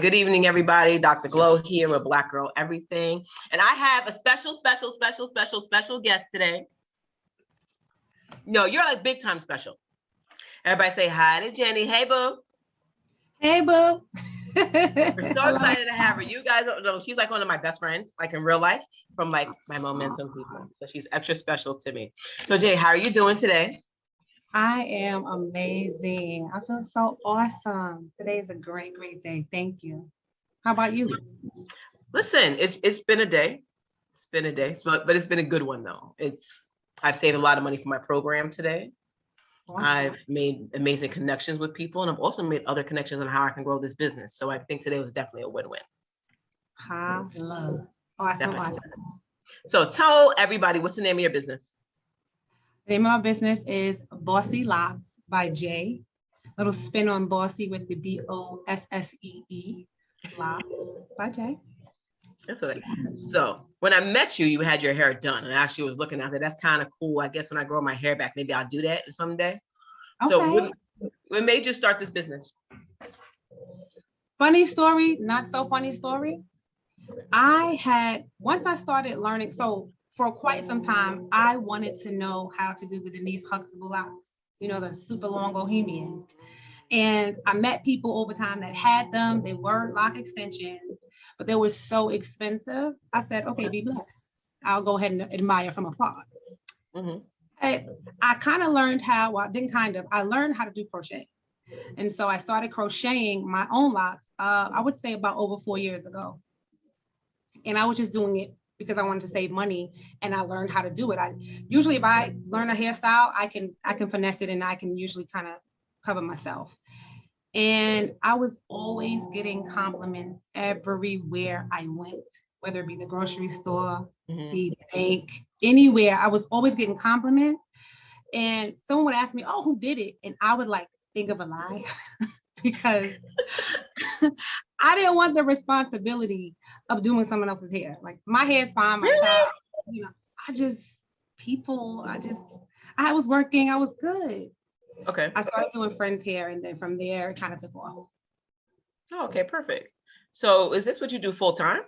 Good evening, everybody. Dr. Glow here with Black Girl Everything. And I have a special guest today. No, you're like big time special. Everybody say hi to Jenny. Hey, boo. Hey, boo. We're so excited to have her. You guys don't know, she's like one of my best friends, like in real life, from like my momentum people. So she's extra special to me. So Jenny, how are you doing today? I am amazing. I feel so awesome. Today is a great day. Thank you. How about you? Listen, it's been a day. It's been a day, but it's been a good one though. I've saved a lot of money for my program today. Awesome. I've made amazing connections with people, and I've also made other connections on how I can grow this business. So I think today was definitely a win-win. Love. Awesome. So tell everybody, what's the name of your business? The name of my business is Bossee Locs by Jay. Little spin on Bossee with the Bossee. Locs by Jay. That's what so when I met you, you had your hair done. And I actually was looking, I said, that's kind of cool. I guess when I grow my hair back, maybe I'll do that someday. Okay. So what made you start this business? Funny story, not so funny story. Once I started learning, so for quite some time, I wanted to know how to do the Denise Huxtable locks, the super long bohemians. And I met people over time that had them. They were lock extensions, but they were so expensive. I said, okay, be blessed. I'll go ahead and admire from afar. Mm-hmm. I kind of learned I learned how to do crochet. And so I started crocheting my own locks, I would say about over 4 years ago. And I was just doing it because I wanted to save money, and I learned how to do it. Usually if I learn a hairstyle, I can finesse it, and I can usually kind of cover myself. And I was always getting compliments everywhere I went, whether it be the grocery store, mm-hmm. the bank, anywhere. I was always getting compliments. And someone would ask me, oh, who did it? And I would think of a lie because I didn't want the responsibility of doing someone else's hair. Like, my hair's fine, my child, I was working, I was good. Okay. I started doing friends' hair, and then from there, it kind of took off. Oh, okay, perfect. So is this what you do full time?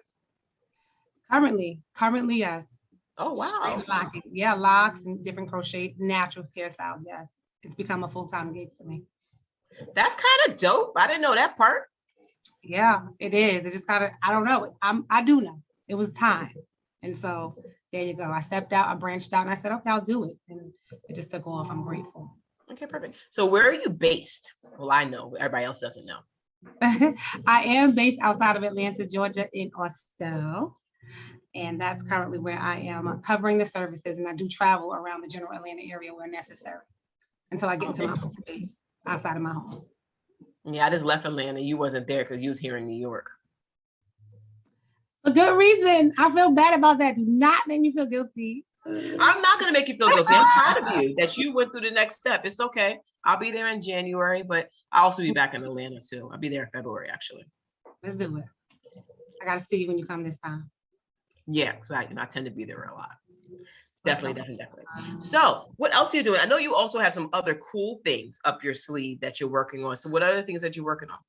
Currently, yes. Oh, wow. Locking. Yeah, locks and different crochet, natural hairstyles, yes. It's become a full-time gig for me. That's kind of dope. I didn't know that part. Yeah, it is. It just kind of, I don't know. I do know. It was time. And so there you go. I stepped out, I branched out, and I said, okay, I'll do it. And it just took off. I'm grateful. Okay, perfect. So where are you based? Well, I know, everybody else doesn't know. I am based outside of Atlanta, Georgia, in Austell. And that's currently where I am covering the services. And I do travel around the general Atlanta area where necessary until I get into my home space outside of my home. Yeah, I just left Atlanta. You wasn't there because you was here in New York. For good reason. I feel bad about that. Do not make me feel guilty. I'm not going to make you feel guilty. I'm proud of you that you went through the next step. It's okay. I'll be there in January, but I'll also be back in Atlanta too. I'll be there in February, actually. Let's do it. I got to see you when you come this time. Yeah, because I tend to be there a lot. Definitely. So what else are you doing? I know you also have some other cool things up your sleeve that you're working on. So what other things that you're working on?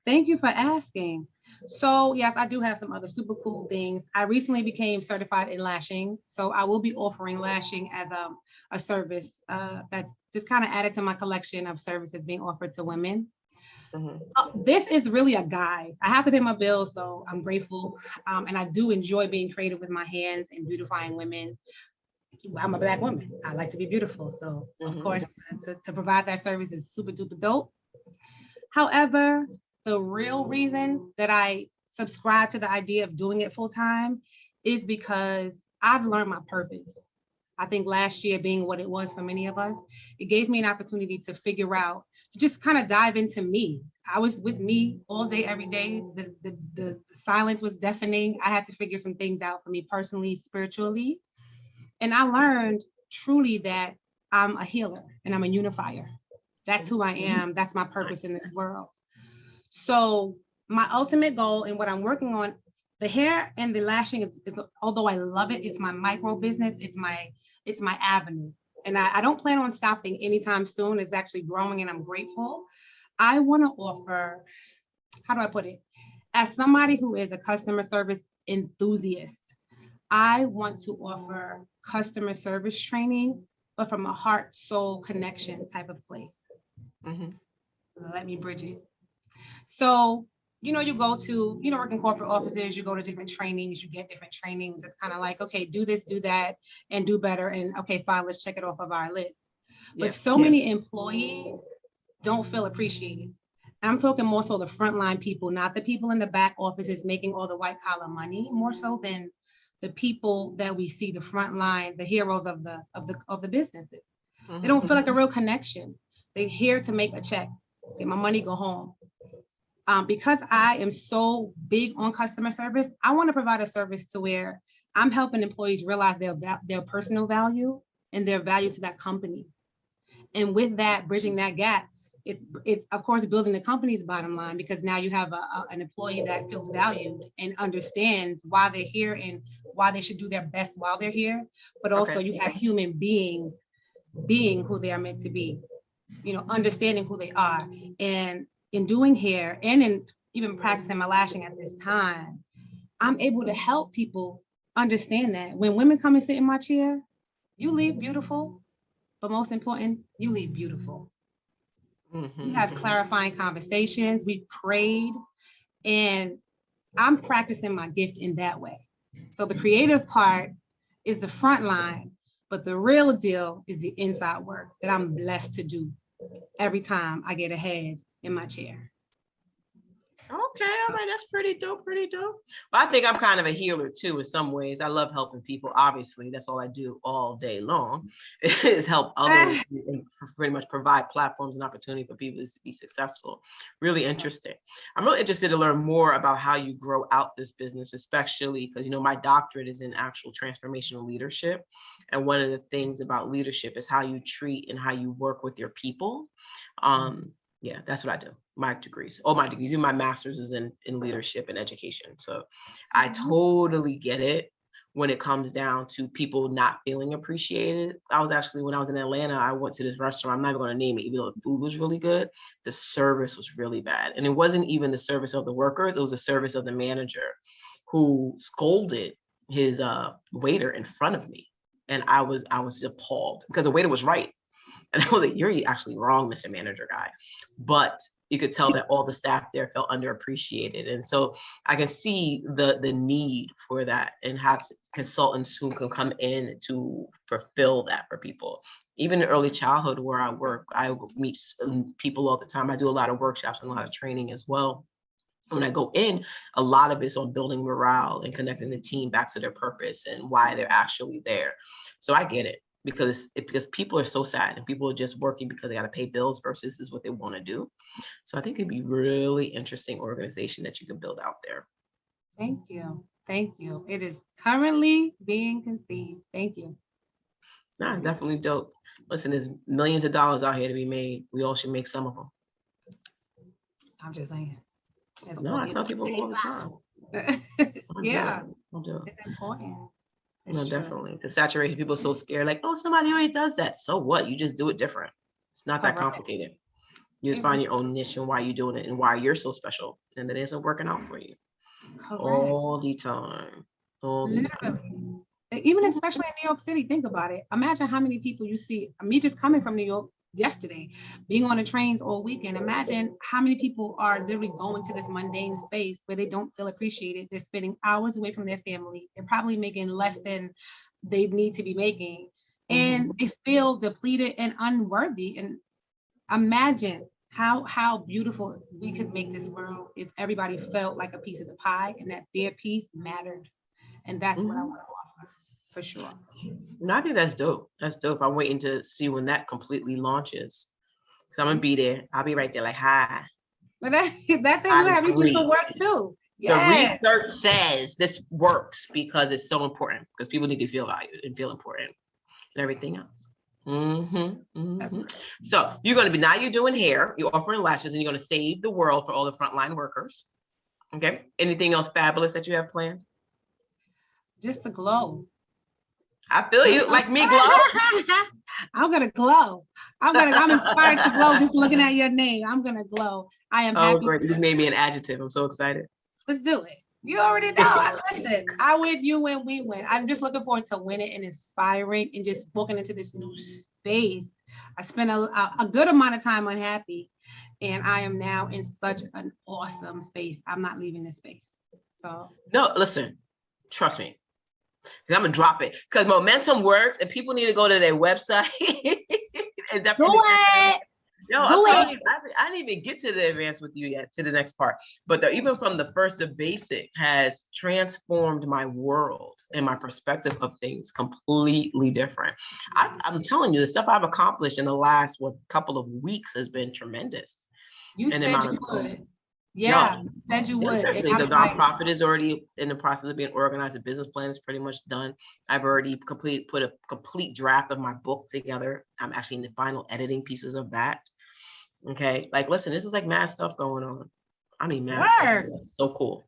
Thank you for asking. So yes, I do have some other super cool things. I recently became certified in lashing. So I will be offering lashing as a service that's just kind of added to my collection of services being offered to women. Mm-hmm. This is really a guide. I have to pay my bills, so I'm grateful. And I do enjoy being creative with my hands and beautifying women. I'm a Black woman. I like to be beautiful. So mm-hmm. Of course, to provide that service is super duper dope. However, the real reason that I subscribe to the idea of doing it full time is because I've learned my purpose. I think last year being what it was for many of us, it gave me an opportunity to figure out, to just kind of dive into me. I was with me all day, every day. The silence was deafening. I had to figure some things out for me personally, spiritually. And I learned truly that I'm a healer and I'm a unifier. That's who I am. That's my purpose in this world. So my ultimate goal and what I'm working on, the hair and the lashing is although I love it, it's my micro business, it's my avenue. And I don't plan on stopping anytime soon. It's actually growing and I'm grateful. I want to offer, how do I put it? as somebody who is a customer service enthusiast, I want to offer customer service training, but from a heart, soul connection type of place. Mhm. Let me bridge it. So, you go to, work in corporate offices, you go to different trainings, you get different trainings. It's kind of like, okay, do this, do that, and do better. And okay, fine, let's check it off of our list. Yeah. But so many employees don't feel appreciated. And I'm talking more so the frontline people, not the people in the back offices making all the white collar money, more so than the people that we see, the front line, the heroes of the businesses. They don't feel like a real connection. They're here to make a check, get my money, go home. Because I am so big on customer service, I want to provide a service to where I'm helping employees realize their personal value and their value to that company. And with that, bridging that gap, it's of course building the company's bottom line, because now you have an employee that feels valued and understands why they're here and why they should do their best while they're here. But also you have human beings being who they are meant to be, understanding who they are. And in doing hair and in even practicing my lashing at this time, I'm able to help people understand that when women come and sit in my chair, you leave beautiful, but most important, you leave beautiful. We have clarifying conversations, we prayed, and I'm practicing my gift in that way. So the creative part is the front line, but the real deal is the inside work that I'm blessed to do every time I get ahead in my chair. Okay, all right, that's pretty dope, pretty dope. Well, I think I'm kind of a healer too in some ways. I love helping people. Obviously, that's all I do all day long is help others and pretty much provide platforms and opportunity for people to be successful. Really interesting. I'm really interested to learn more about how you grow out this business, especially because, my doctorate is in actual transformational leadership. And one of the things about leadership is how you treat and how you work with your people. Yeah, that's what I do. My degrees, even my master's is in leadership and education. So I totally get it when it comes down to people not feeling appreciated. When I was in Atlanta, I went to this restaurant. I'm not even going to name it, even though the food was really good. The service was really bad. And it wasn't even the service of the workers. It was the service of the manager who scolded his waiter in front of me. And I was appalled because the waiter was right. And I was like, you're actually wrong, Mr. Manager guy. But you could tell that all the staff there felt underappreciated. And so I can see the need for that and have consultants who can come in to fulfill that for people. Even in early childhood where I work, I meet people all the time. I do a lot of workshops and a lot of training as well. When I go in, a lot of it's on building morale and connecting the team back to their purpose and why they're actually there. So I get it. Because people are so sad and people are just working because they got to pay bills versus this is what they want to do. So I think it'd be really interesting organization that you can build out there. Thank you. Thank you. It is currently being conceived. Thank you. Nah, definitely dope. Listen, there's millions of dollars out here to be made. We all should make some of them. I'm just saying. No, I tell people all the time. Yeah. I'll do it. It's important. No, definitely. The saturation, people are so scared, like, oh, somebody already does that. So what? You just do it different. It's not that complicated. You just find your own niche and why you're doing it and why you're so special. And it isn't working out for you. Correct. All the time. Literally. Even especially in New York City, think about it. Imagine how many people you see. Me just coming from New York yesterday, being on the trains all weekend. Imagine how many people are literally going to this mundane space where they don't feel appreciated. They're spending hours away from their family. They're probably making less than they need to be making. And they feel depleted and unworthy. And imagine how beautiful we could make this world if everybody felt like a piece of the pie and that their piece mattered. And that's what I want to offer, for sure. No, I think that's dope. That's dope. I'm waiting to see when that completely launches. Because I'm going to be there. I'll be right there like, hi. But that thing will do some work too. Yes. The research says this works because it's so important. Because people need to feel valued and feel important and everything else. So you're going to be, now you're doing hair, you're offering lashes, and you're going to save the world for all the frontline workers. Okay. Anything else fabulous that you have planned? Just the glow. I feel you. Like me, glow. I'm gonna glow. I'm inspired to glow just looking at your name. I'm gonna glow. I am happy. Great. You just made me an adjective. I'm so excited. Let's do it. You already know. Listen, I win, you win, we win. I'm just looking forward to winning and inspiring and just walking into this new space. I spent a good amount of time unhappy, and I am now in such an awesome space. I'm not leaving this space. So no, listen, trust me. I'm gonna drop it because momentum works, and people need to go to their website. And do it. No, I'm telling you, I didn't even get to the advance with you yet, to the next part. But even from the first, the basic has transformed my world and my perspective of things completely different. I'm telling you, the stuff I've accomplished in the last couple of weeks has been tremendous. You And said you would. Yeah, you said you would. Especially the nonprofit is already in the process of being organized. The business plan is pretty much done. I've already put a complete draft of my book together. I'm actually in the final editing pieces of that. Okay, like listen, this is like mad stuff going on. I mean, mad stuff. That's so cool.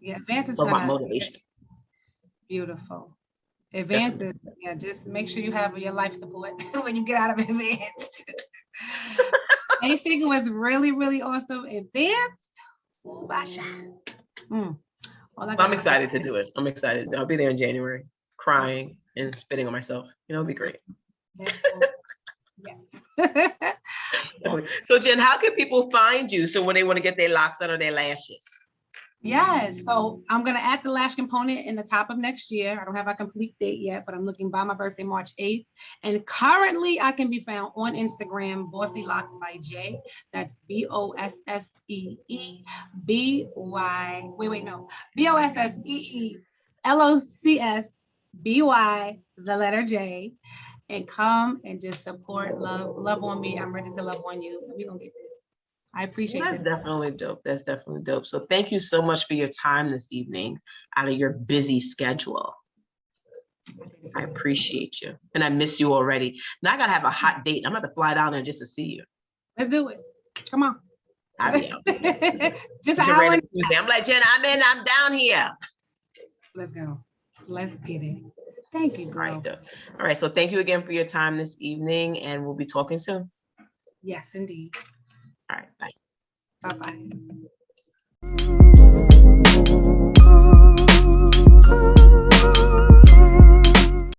Yeah, Advance is so about motivation. Beautiful. Advances, yeah, just make sure you have your life support when you get out of Advanced. Basic was really, really awesome. Advanced, I'm excited to do it. I'm excited. I'll be there in January, crying and spitting on myself. It'll be great. Yes. So Jen, how can people find you? So when they want to get their locks done or their lashes? Yes, so I'm gonna add the lash component in the top of next year. I don't have a complete date yet, but I'm looking by my birthday, March 8th. And currently I can be found on Instagram, Bossee Locs by J. That's BOSSEE the letter J. And come and just support, love on me. I'm ready to love on you. We're gonna get this. I appreciate That's definitely dope. That's definitely dope. So thank you so much for your time this evening out of your busy schedule. I appreciate you. And I miss you already. Now I gotta have a hot date. I'm gonna have to fly down there just to see you. Let's do it. Come on. I'll be out. Just an hour. I'm like, Jen, I'm down here. Let's go. Let's get it. Thank you, girl. All right. So thank you again for your time this evening, and we'll be talking soon. Yes, indeed. All right. Bye. Bye-bye.